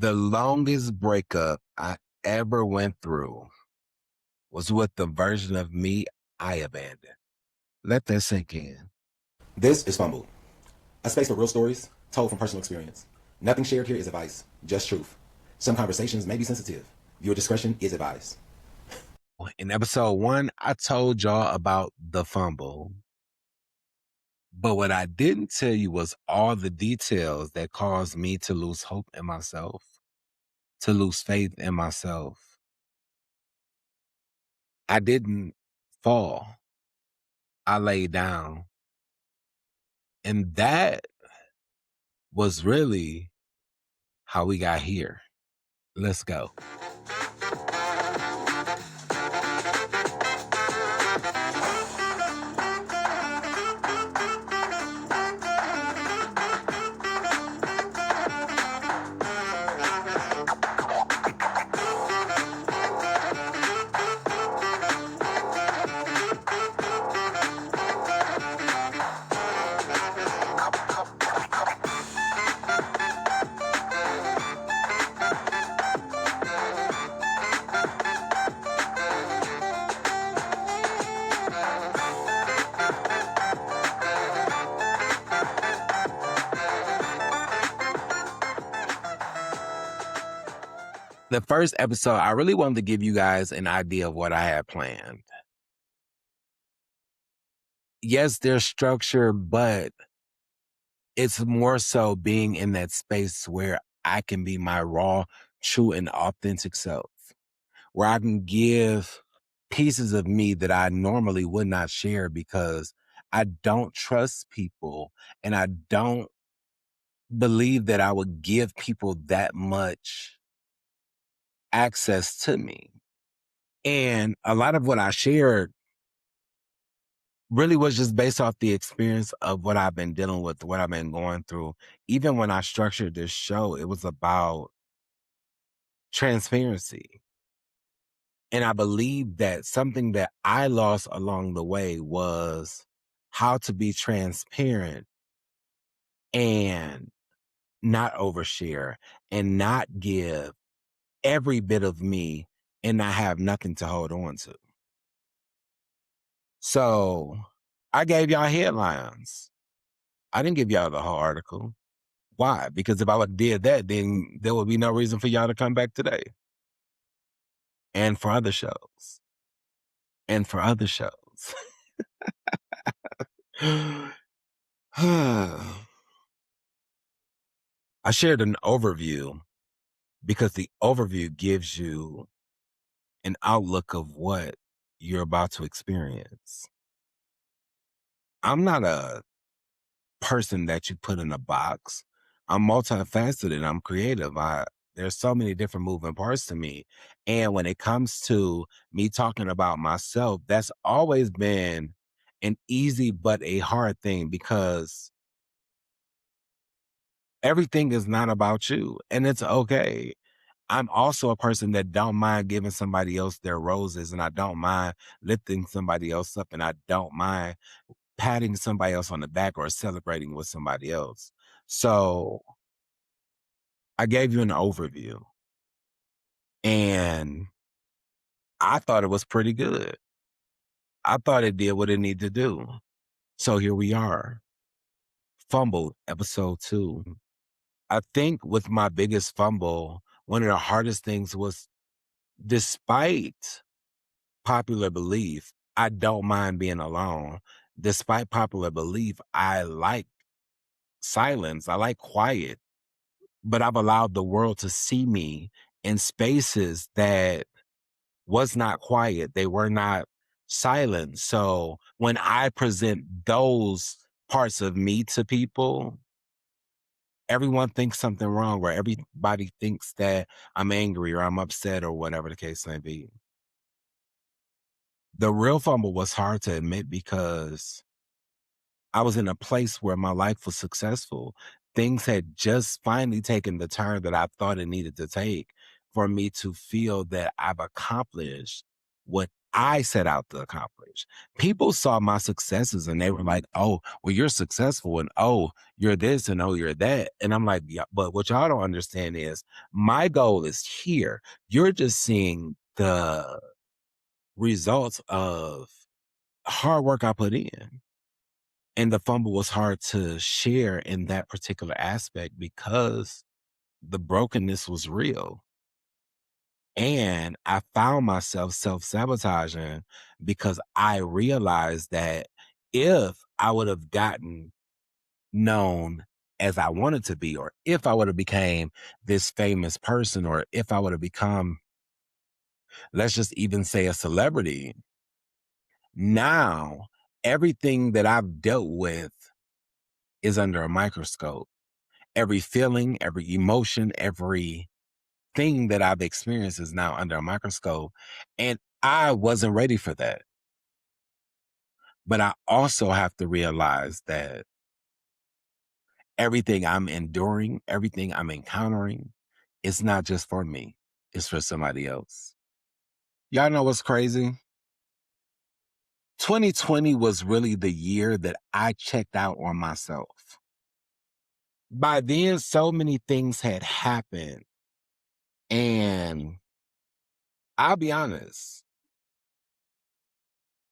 The longest breakup I ever went through was with the version of me I abandoned. Let that sink in. This is Fumbled, a space for real stories told from personal experience. Nothing shared here is advice, just truth. Some conversations may be sensitive. Viewer discretion is advised. In episode 1, I told y'all about the fumble. But what I didn't tell you was all the details that caused me to lose hope in myself, to lose faith in myself. I didn't fall. I laid down. And that was really how we got here. Let's go. The first episode, I really wanted to give you guys an idea of what I had planned. Yes, there's structure, but it's more so being in that space where I can be my raw, true, and authentic self, where I can give pieces of me that I normally would not share because I don't trust people and I don't believe that I would give people that much access to me. And a lot of what I shared really was just based off the experience of what I've been dealing with, what I've been going through. Even when I structured this show, it was about transparency. And I believe that something that I lost along the way was how to be transparent and not overshare and not give every bit of me and not have nothing to hold on to. So I gave y'all headlines. I didn't give y'all the whole article. Why? Because if I would have did that, then there would be no reason for y'all to come back today. And for other shows. And for other shows. I shared an overview because the overview gives you an outlook of what you're about to experience. I'm not a person that you put in a box. I'm multifaceted. I'm creative. There's so many different moving parts to me. And when it comes to me talking about myself, that's always been an easy but a hard thing because everything is not about you and it's okay. I'm also a person that don't mind giving somebody else their roses and I don't mind lifting somebody else up and I don't mind patting somebody else on the back or celebrating with somebody else. So I gave you an overview and I thought it was pretty good. I thought it did what it needed to do. So here we are. Fumbled, episode 2. I think with my biggest fumble, one of the hardest things was despite popular belief, I don't mind being alone. Despite popular belief, I like silence. I like quiet. But I've allowed the world to see me in spaces that was not quiet. They were not silent. So when I present those parts of me to people, everyone thinks something wrong, or everybody thinks that I'm angry or I'm upset or whatever the case may be. The real fumble was hard to admit because I was in a place where my life was successful. Things had just finally taken the turn that I thought it needed to take for me to feel that I've accomplished what I set out to accomplish. People saw my successes and they were like, oh, well, you're successful and oh, you're this and oh, you're that. And I'm like, yeah, but what y'all don't understand is my goal is here. You're just seeing the results of hard work I put in. And the fumble was hard to share in that particular aspect because the brokenness was real. And I found myself self sabotaging because I realized that if I would have gotten known as I wanted to be, or if I would have became this famous person, or if I would have become, let's just even say a celebrity, now everything that I've dealt with is under a microscope. Every feeling, every emotion, every thing that I've experienced is now under a microscope. And I wasn't ready for that. But I also have to realize that everything I'm enduring, everything I'm encountering, it's not just for me, it's for somebody else. Y'all know what's crazy? 2020 was really the year that I checked out on myself. By then, so many things had happened. And I'll be honest,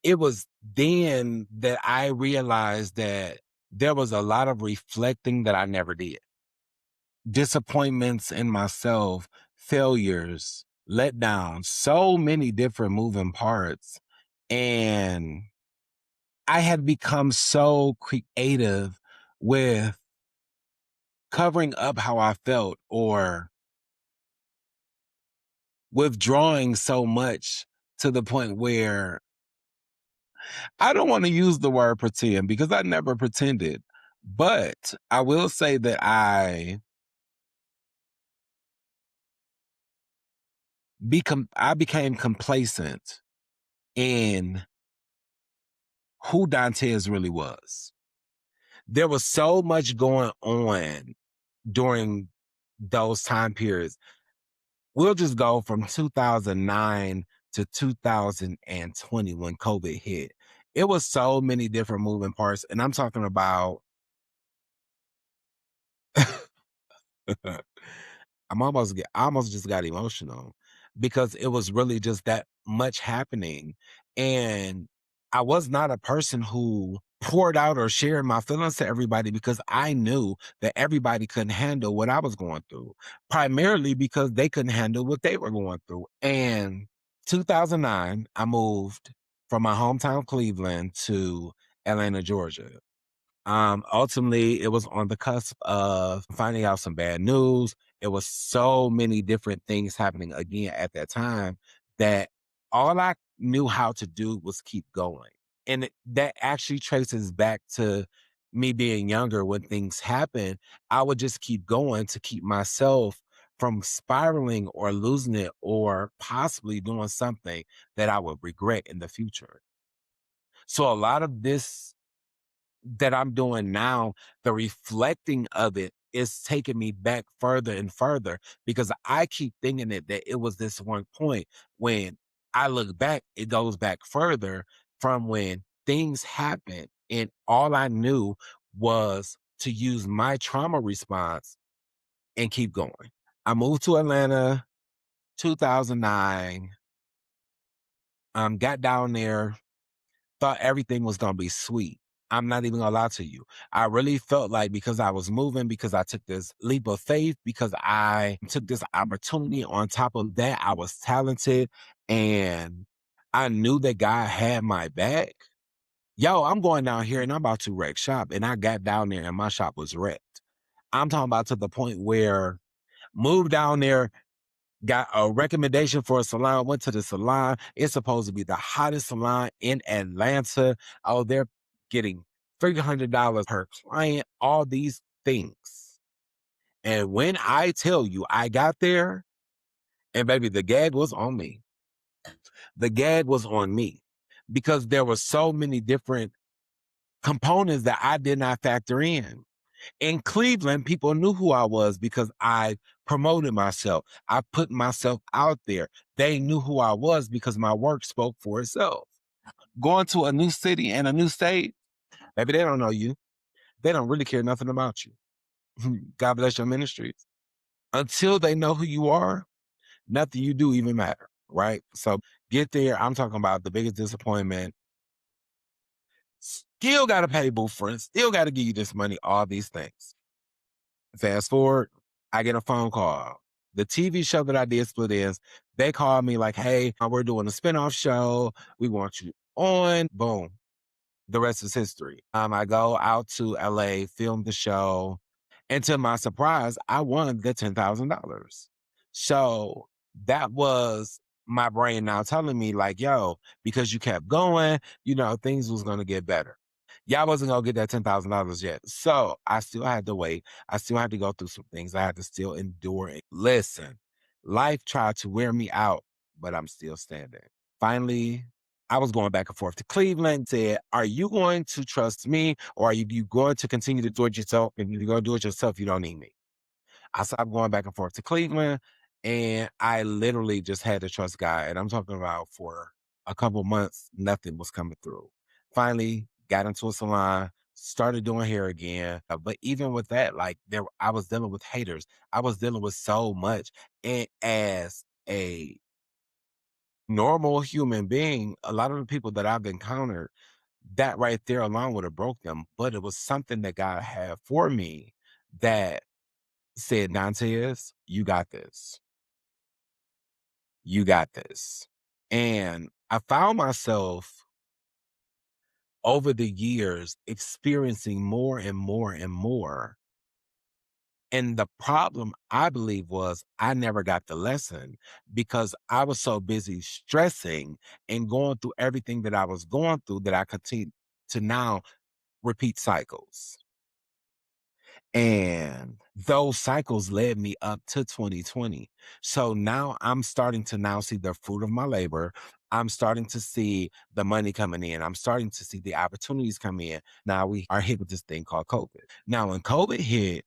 it was then that I realized that there was a lot of reflecting that I never did. Disappointments in myself, failures, letdowns, so many different moving parts. And I had become so creative with covering up how I felt or withdrawing so much to the point where I don't want to use the word pretend because I never pretended. But I will say that I became complacent in who Dantes really was. There was so much going on during those time periods. We'll just go from 2009 to 2020 when COVID hit. It was so many different moving parts. And I'm talking about I almost just got emotional because it was really just that much happening. And I was not a person who poured out or shared my feelings to everybody because I knew that everybody couldn't handle what I was going through, primarily because they couldn't handle what they were going through. And 2009, I moved from my hometown, Cleveland, to Atlanta, Georgia. Ultimately, it was on the cusp of finding out some bad news. It was so many different things happening again at that time that all I knew how to do was keep going. And that actually traces back to me being younger when things happen. I would just keep going to keep myself from spiraling or losing it or possibly doing something that I would regret in the future. So a lot of this that I'm doing now, the reflecting of it is taking me back further and further because I keep thinking that it was this one point. When I look back, it goes back further from when things happened. And all I knew was to use my trauma response and keep going. I moved to Atlanta 2009, got down there, thought everything was gonna be sweet. I'm not even gonna lie to you. I really felt like because I was moving, because I took this leap of faith, because I took this opportunity, on top of that, I was talented and I knew that God had my back. Yo, I'm going down here and I'm about to wreck shop. And I got down there and my shop was wrecked. I'm talking about to the point where moved down there, got a recommendation for a salon, went to the salon. It's supposed to be the hottest salon in Atlanta. Oh, they're getting $300 per client, all these things. And when I tell you I got there, and baby, the gag was on me. The gag was on me because there were so many different components that I did not factor in. In Cleveland, people knew who I was because I promoted myself. I put myself out there. They knew who I was because my work spoke for itself. Going to a new city and a new state, maybe they don't know you. They don't really care nothing about you. God bless your ministries. Until they know who you are, nothing you do even matter, right? So get there. I'm talking about the biggest disappointment. Still got to pay boo friends. Still got to give you this money, all these things. Fast forward, I get a phone call. The TV show that I did split ends, they called me like, hey, we're doing a spinoff show. We want you on. Boom. The rest is history. I go out to LA, film the show, and to my surprise, I won the $10,000. So that was my brain now telling me, like, yo, because you kept going, things was gonna get better. Y'all wasn't gonna get that $10,000 yet. So I still had to wait. I still had to go through some things. I had to still endure it. Listen, life tried to wear me out, but I'm still standing. Finally, I was going back and forth to Cleveland, said, are you going to trust me or are you going to continue to do it yourself? And if you're going to do it yourself, you don't need me. I stopped going back and forth to Cleveland and I literally just had to trust God. And I'm talking about for a couple months, nothing was coming through. Finally, got into a salon, started doing hair again. But even with that, like I was dealing with haters. I was dealing with so much. And as a normal human being, a lot of the people that I've encountered, that right there alone would have broke them. But it was something that God had for me that said, Dantes, you got this. You got this. And I found myself over the years experiencing more and more and more. And the problem, I believe, was I never got the lesson because I was so busy stressing and going through everything that I was going through that I continued to now repeat cycles. And those cycles led me up to 2020. So now I'm starting to now see the fruit of my labor. I'm starting to see the money coming in. I'm starting to see the opportunities come in. Now we are hit with this thing called COVID. Now, when COVID hit,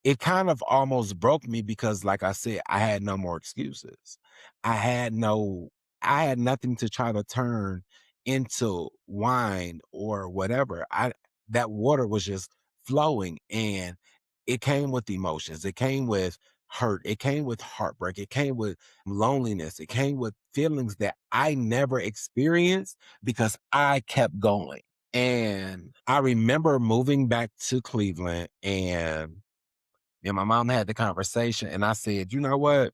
it kind of almost broke me because, like I said, I had no more excuses. I had no I had nothing to try to turn into wine or whatever. That water was just flowing and it came with emotions. It came with hurt. It came with heartbreak. It came with loneliness. It came with feelings that I never experienced because I kept going. And I remember moving back to Cleveland and my mom had the conversation and I said, you know what?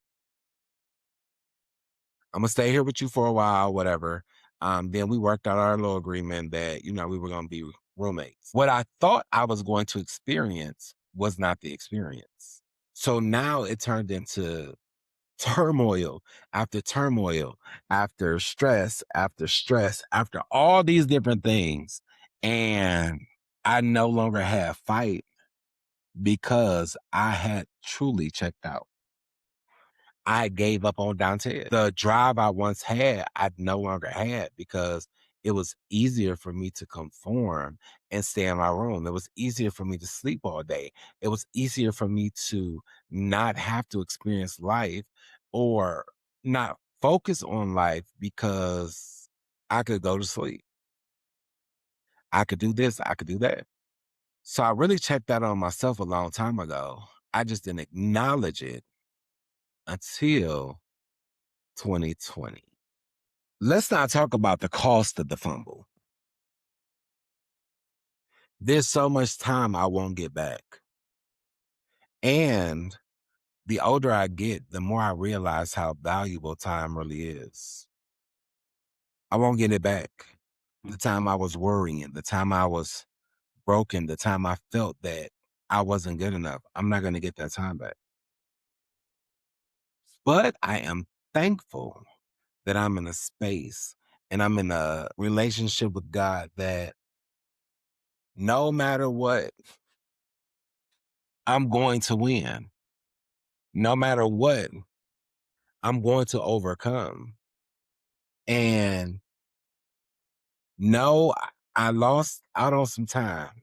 I'm gonna stay here with you for a while, whatever. Then we worked out our little agreement that, we were gonna be roommates. What I thought I was going to experience was not the experience. So now it turned into turmoil, after stress, after all these different things. And I no longer have fight because I had truly checked out. I gave up on Dante. The drive I once had, I no longer had because it was easier for me to conform and stay in my room. It was easier for me to sleep all day. It was easier for me to not have to experience life or not focus on life because I could go to sleep. I could do this, I could do that. So I really checked that on myself a long time ago. I just didn't acknowledge it until 2020. Let's not talk about the cost of the fumble. There's so much time I won't get back. And the older I get, the more I realize how valuable time really is. I won't get it back. The time I was worrying, the time I was broken, the time I felt that I wasn't good enough, I'm not going to get that time back. But I am thankful that I'm in a space and I'm in a relationship with God that no matter what, I'm going to win. No matter what, I'm going to overcome. And no, I lost out on some time.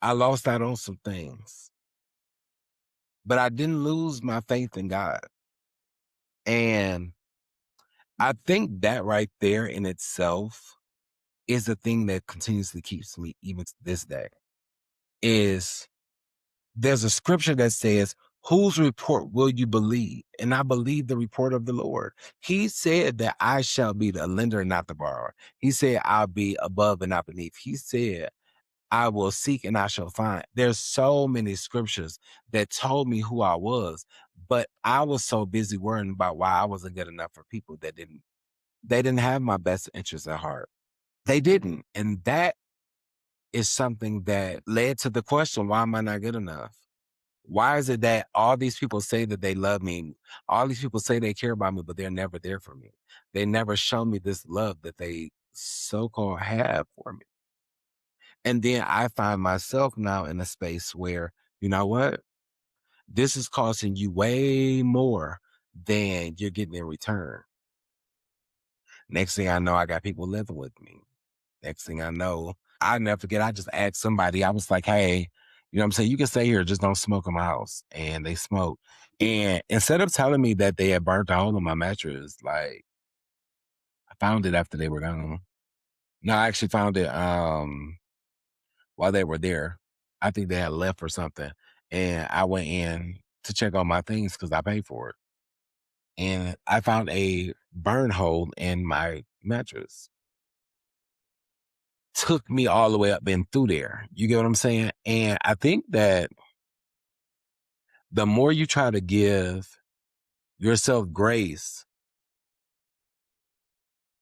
I lost out on some things, but I didn't lose my faith in God. And I think that right there in itself is the thing that continuously keeps me even to this day. Is there's a scripture that says, whose report will you believe? And I believe the report of the Lord. He said that I shall be the lender and not the borrower. He said I'll be above and not beneath. He said I will seek and I shall find. There's so many scriptures that told me who I was, but I was so busy worrying about why I wasn't good enough for people that they didn't have my best interests at heart. They didn't. And that is something that led to the question, why am I not good enough? Why is it that all these people say that they love me? All these people say they care about me, but they're never there for me. They never show me this love that they so-called have for me. And then I find myself now in a space where, you know what? This is costing you way more than you're getting in return. Next thing I know, I got people living with me. Next thing I know, I never forget, I just asked somebody, I was like, hey, you know what I'm saying? You can stay here, just don't smoke in my house. And they smoked. And instead of telling me that they had burnt a hole in my mattress, like I found it after they were gone. No, I actually found it while they were there. I think they had left or something. And I went in to check on my things because I paid for it. And I found a burn hole in my mattress. Took me all the way up and through there. You get what I'm saying? And I think that the more you try to give yourself grace,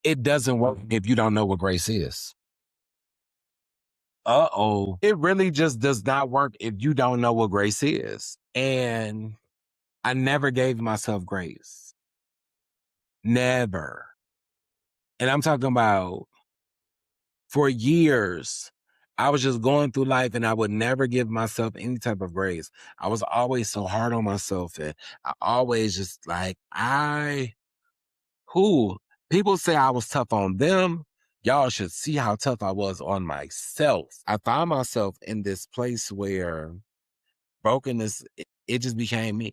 it doesn't work if you don't know what grace is. Uh-oh. It really just does not work if you don't know what grace is. And I never gave myself grace. Never. And I'm talking about for years. I was just going through life and I would never give myself any type of grace. I was always so hard on myself. And I always just like, who people say I was tough on them. Y'all should see how tough I was on myself. I found myself in this place where brokenness, it just became me.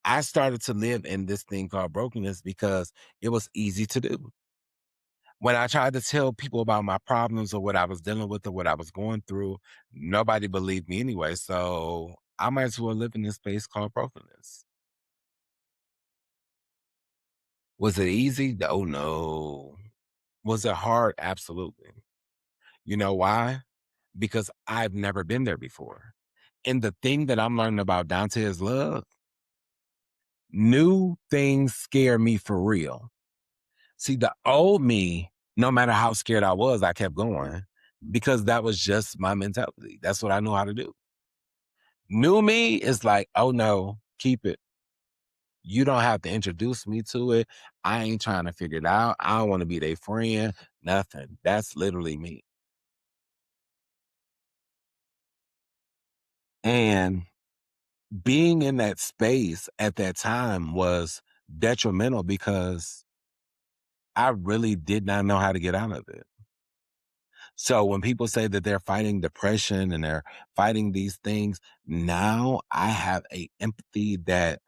I started to live in this thing called brokenness because it was easy to do. When I tried to tell people about my problems or what I was dealing with or what I was going through, nobody believed me anyway. So I might as well live in this space called brokenness. Was it easy? Oh no. Was it hard? Absolutely. You know why? Because I've never been there before. And the thing that I'm learning about Dante is love. New things scare me for real. See, the old me, no matter how scared I was, I kept going because that was just my mentality. That's what I knew how to do. New me is like, oh no, keep it. You don't have to introduce me to it. I ain't trying to figure it out. I don't want to be their friend. Nothing. That's literally me. And being in that space at that time was detrimental because I really did not know how to get out of it. So when people say that they're fighting depression and they're fighting these things, now I have a empathy that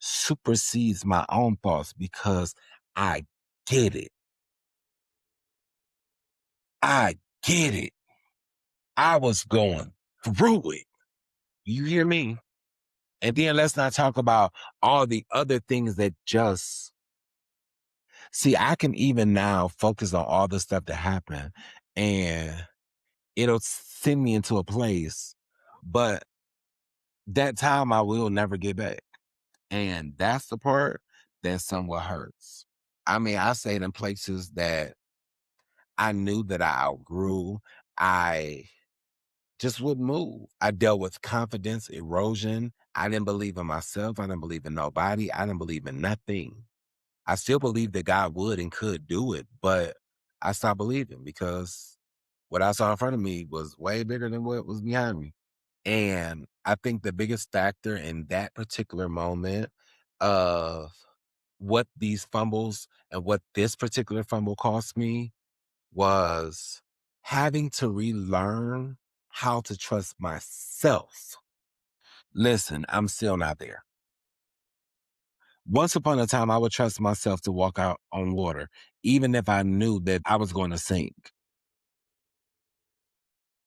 supersedes my own thoughts because I get it. I get it. I was going through it. You hear me? And then let's not talk about all the other things that just see, I can even now focus on all the stuff that happened and it'll send me into a place. But that time I will never get back. And that's the part that somewhat hurts. I mean, I stayed in places that I knew that I outgrew. I just wouldn't move. I dealt with confidence erosion. I didn't believe in myself. I didn't believe in nobody. I didn't believe in nothing. I still believe that God would and could do it, but I stopped believing because what I saw in front of me was way bigger than what was behind me. And I think the biggest factor in that particular moment of what these fumbles and what this particular fumble cost me was having to relearn how to trust myself. Listen, I'm still not there. Once upon a time, I would trust myself to walk out on water, even if I knew that I was going to sink.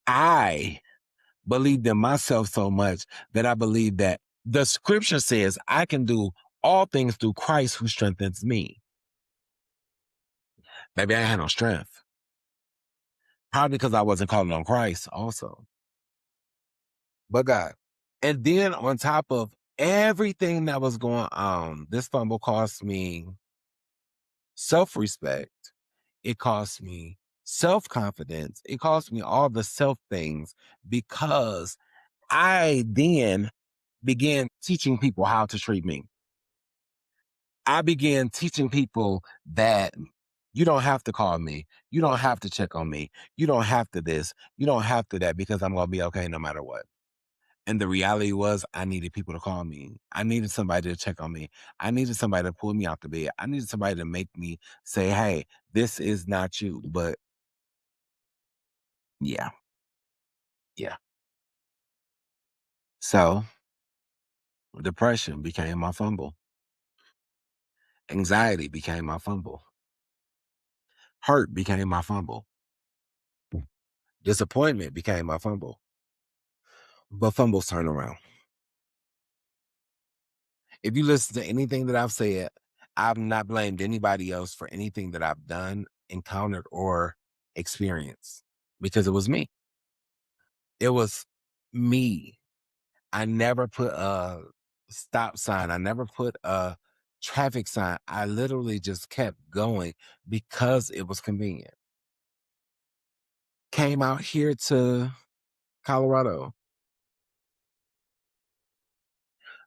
I believed in myself so much that I believed that the scripture says I can do all things through Christ who strengthens me. Maybe I had no strength. Probably because I wasn't calling on Christ also, but God. And then on top of everything that was going on, this fumble cost me self-respect. It cost me self-confidence. It cost me all the self things because I then began teaching people how to treat me. I began teaching people that you don't have to call me. You don't have to check on me. You don't have to this. You don't have to that because I'm going to be okay no matter what. And the reality was, I needed people to call me. I needed somebody to check on me. I needed somebody to pull me out the bed. I needed somebody to make me say, hey, this is not you. But yeah, yeah. So depression became my fumble. Anxiety became my fumble. Hurt became my fumble. Disappointment became my fumble. But fumbles turn around. If you listen to anything that I've said, I've not blamed anybody else for anything that I've done, encountered, or experienced because it was me. It was me. I never put a stop sign. I never put a traffic sign. I literally just kept going because it was convenient. Came out here to Colorado.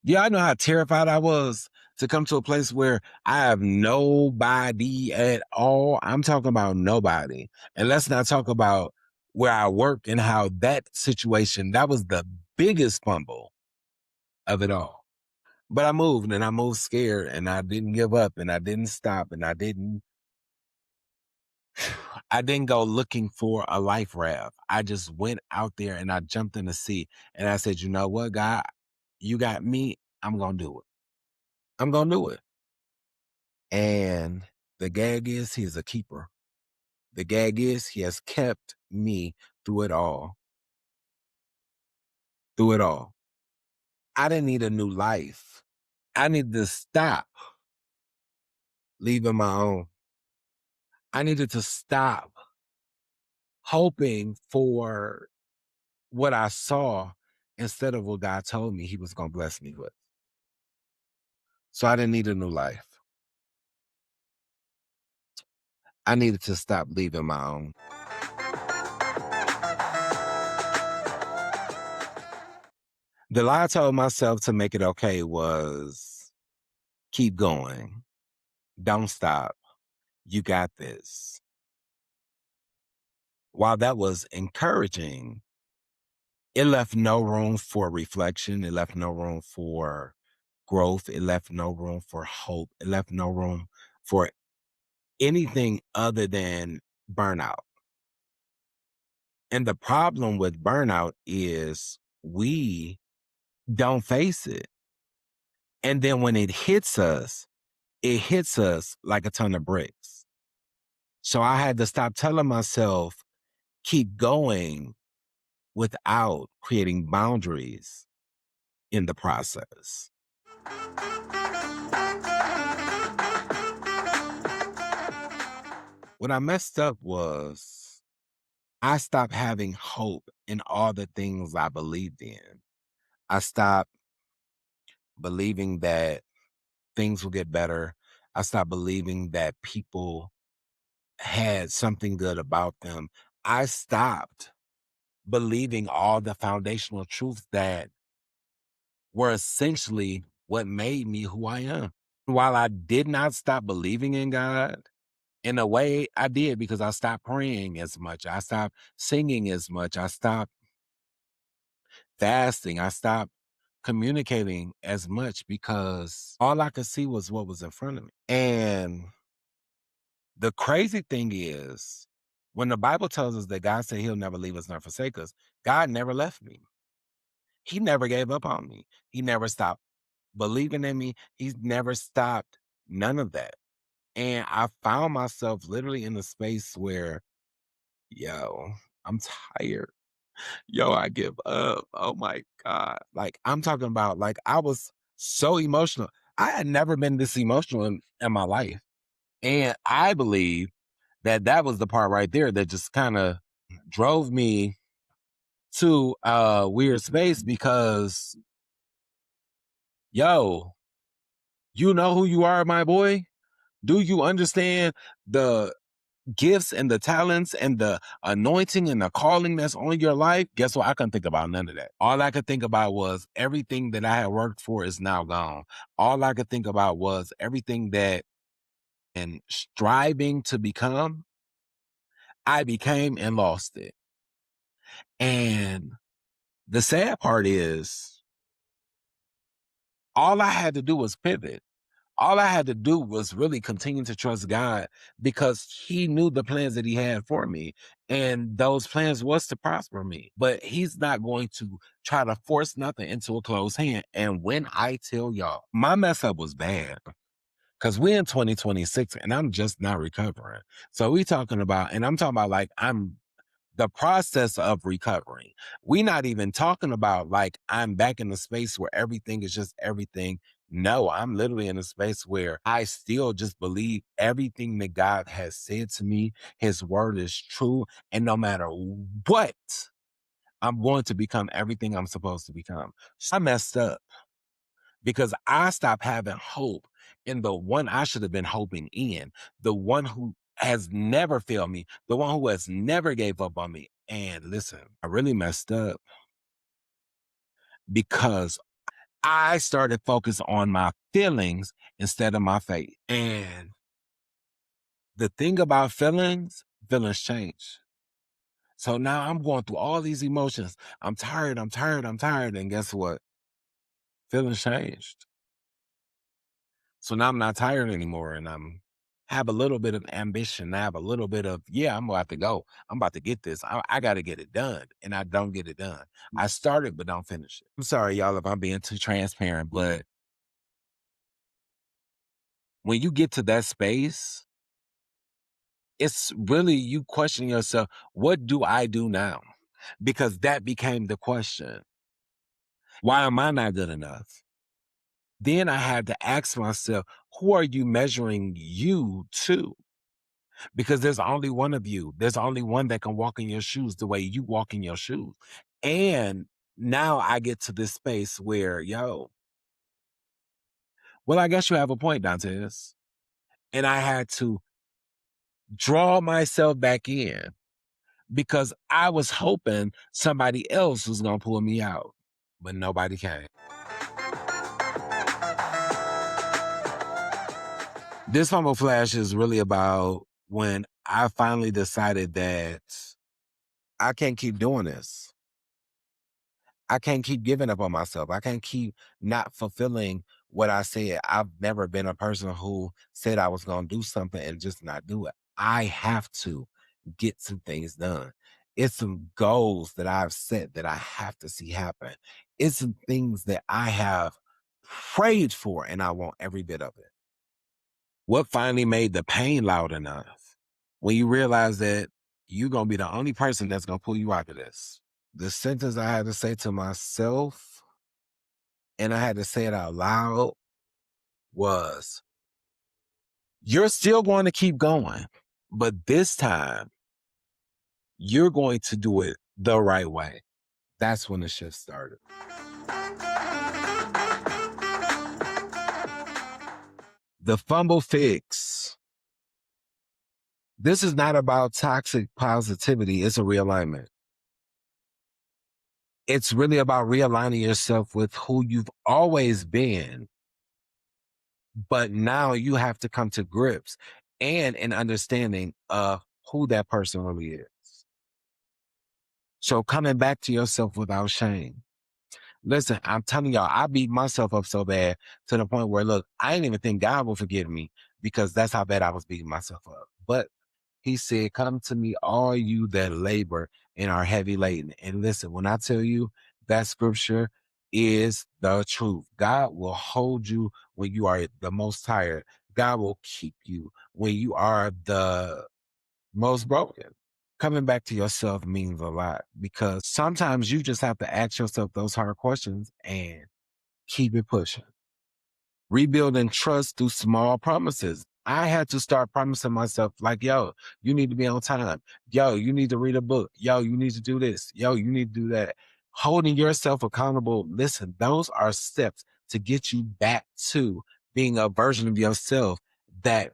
Yeah, I know how terrified I was to come to a place where I have nobody at all. I'm talking about nobody. And let's not talk about where I work and how that situation, that was the biggest fumble of it all. But I moved scared and I didn't give up and I didn't stop and I didn't go looking for a life raft. I just went out there and I jumped in the sea and I said, you know what, God, you got me. I'm going to do it. I'm going to do it. And the gag is he's a keeper. The gag is he has kept me through it all. Through it all. I didn't need a new life. I needed to stop leaving my own. I needed to stop hoping for what I saw instead of what God told me he was going to bless me with. So I didn't need a new life. I needed to stop leaving my own. The lie I told myself to make it okay was keep going. Don't stop. You got this. While that was encouraging, it left no room for reflection. It left no room for growth. It left no room for hope. It left no room for anything other than burnout. And the problem with burnout is we don't face it. And then when it hits us like a ton of bricks. So I had to stop telling myself, keep going without creating boundaries in the process. What I messed up was I stopped having hope in all the things I believed in. I stopped believing that things will get better. I stopped believing that people had something good about them. I stopped believing all the foundational truths that were essentially what made me who I am. While I did not stop believing in God, in a way I did because I stopped praying as much. I stopped singing as much. I stopped fasting. I stopped communicating as much because all I could see was what was in front of me. And the crazy thing is, When the Bible tells us that God said he'll never leave us nor forsake us, God never left me. He never gave up on me. He never stopped believing in me. He's never stopped none of that. And I found myself literally in a space where, yo, I'm tired. Yo, I give up. Oh my God. Like, I'm talking about, like, I was so emotional. I had never been this emotional in my life. And I believe that that was the part right there that just kind of drove me to a weird space because, yo, you know who you are, my boy? Do you understand the gifts and the talents and the anointing and the calling that's on your life? Guess what? I couldn't think about none of that. All I could think about was everything that I had worked for is now gone. All I could think about was everything that and striving to become, I became and lost it. And the sad part is all I had to do was pivot. All I had to do was really continue to trust God because he knew the plans that he had for me. And those plans was to prosper me. But he's not going to try to force nothing into a closed hand. And when I tell y'all, my mess up was bad. Cause we're in 2026 and I'm just not recovering. So we talking about, and I'm talking about like I'm the process of recovering. We not even talking about like I'm back in the space where everything is just everything. No, I'm literally in a space where I still just believe everything that God has said to me, his word is true. And no matter what, I'm going to become everything I'm supposed to become. So I messed up because I stopped having hope in the one I should have been hoping in, the one who has never failed me, the one who has never gave up on me. And listen, I really messed up because I started focus on my feelings instead of my faith. And the thing about feelings, feelings change. So now I'm going through all these emotions. I'm tired, I'm tired, I'm tired. And guess what? Feelings changed. So now I'm not tired anymore and I'm have a little bit of ambition. I have a little bit of, yeah, I'm about to go. I'm about to get this. I got to get it done. And I don't get it done. I started, but don't finish it. I'm sorry, y'all, if I'm being too transparent, but when you get to that space, it's really you questioning yourself, what do I do now? Because that became the question. Why am I not good enough? Then I had to ask myself, who are you measuring you to? Because there's only one of you. There's only one that can walk in your shoes the way you walk in your shoes. And now I get to this space where, yo, well, I guess you have a point, Dantes. And I had to draw myself back in because I was hoping somebody else was going to pull me out, but nobody came. This Fumble Flash is really about when I finally decided that I can't keep doing this. I can't keep giving up on myself. I can't keep not fulfilling what I said. I've never been a person who said I was going to do something and just not do it. I have to get some things done. It's some goals that I've set that I have to see happen. It's some things that I have prayed for and I want every bit of it. What finally made the pain loud enough? When you realize that you're going to be the only person that's going to pull you out of this. The sentence I had to say to myself, and I had to say it out loud, was, you're still going to keep going, but this time you're going to do it the right way. That's when the shift started. The fumble fix. This is not about toxic positivity. It's a realignment. It's really about realigning yourself with who you've always been. But now you have to come to grips and an understanding of who that person really is. So coming back to yourself without shame. Listen, I'm telling y'all, I beat myself up so bad to the point where, look, I didn't even think God will forgive me because that's how bad I was beating myself up. But He said, "Come to me, all you that labor and are heavy laden." And listen, when I tell you that scripture is the truth, God will hold you when you are the most tired. God will keep you when you are the most broken. Coming back to yourself means a lot because sometimes you just have to ask yourself those hard questions and keep it pushing. Rebuilding trust through small promises. I had to start promising myself, like, yo, you need to be on time. Yo, you need to read a book. Yo, you need to do this. Yo, you need to do that. Holding yourself accountable. Listen, those are steps to get you back to being a version of yourself that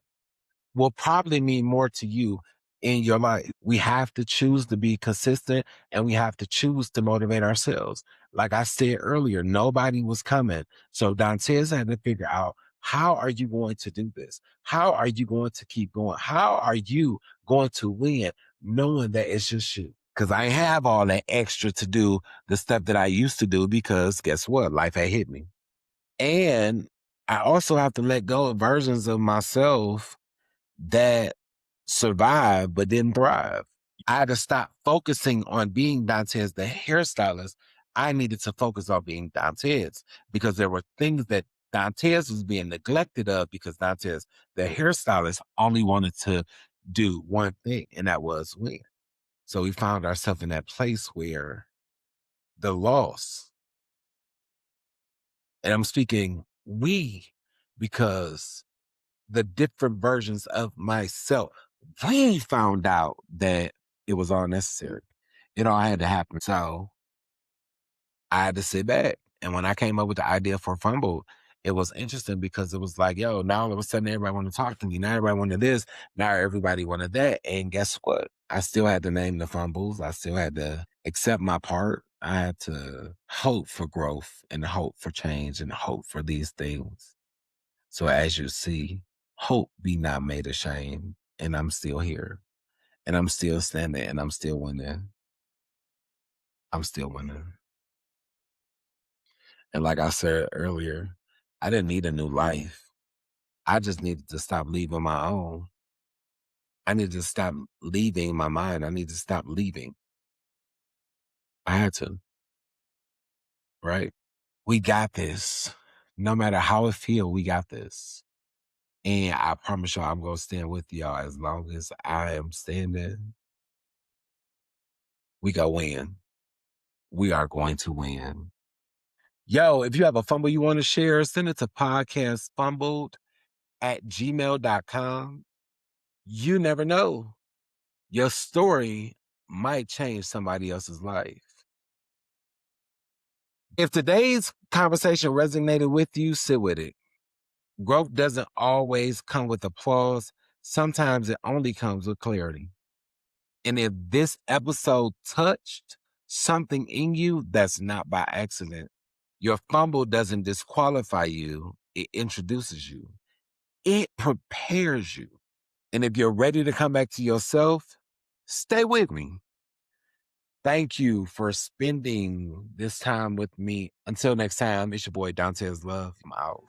will probably mean more to you in your life. We have to choose to be consistent and we have to choose to motivate ourselves. Like I said earlier, nobody was coming. So Dantes had to figure out, how are you going to do this? How are you going to keep going? How are you going to win knowing that it's just you? Because I have all that extra to do the stuff that I used to do because guess what? Life had hit me. And I also have to let go of versions of myself that survived but didn't thrive. I had to stop focusing on being Dantes the hairstylist. I needed to focus on being Dantes because there were things that Dantes was being neglected of because Dantes, the hairstylist, only wanted to do one thing, and that was win. So we found ourselves in that place where the loss, and I'm speaking we, because the different versions of myself. We found out that it was all necessary. It all had to happen. So I had to sit back. And when I came up with the idea for Fumbled, it was interesting because it was like, yo, now all of a sudden everybody wanted to talk to me. Now everybody wanted this. Now everybody wanted that. And guess what? I still had to name the fumbles. I still had to accept my part. I had to hope for growth and hope for change and hope for these things. So as you see, hope be not made ashamed. And I'm still here. And I'm still standing and I'm still winning. I'm still winning. And like I said earlier, I didn't need a new life. I just needed to stop leaving my own. I needed to stop leaving my mind. I need to stop leaving. I had to, right? We got this. No matter how it feel, we got this. And I promise y'all, I'm gonna stand with y'all as long as I am standing. We gonna win. We are going to win. Yo, if you have a fumble you want to share, send it to podcastfumbled@gmail.com. You never know. Your story might change somebody else's life. If today's conversation resonated with you, sit with it. Growth doesn't always come with applause. Sometimes it only comes with clarity. And if this episode touched something in you, that's not by accident. Your fumble doesn't disqualify you, it introduces you, it prepares you. And if you're ready to come back to yourself, stay with me. Thank you for spending this time with me. Until next time, it's your boy Dante's Love. I'm out.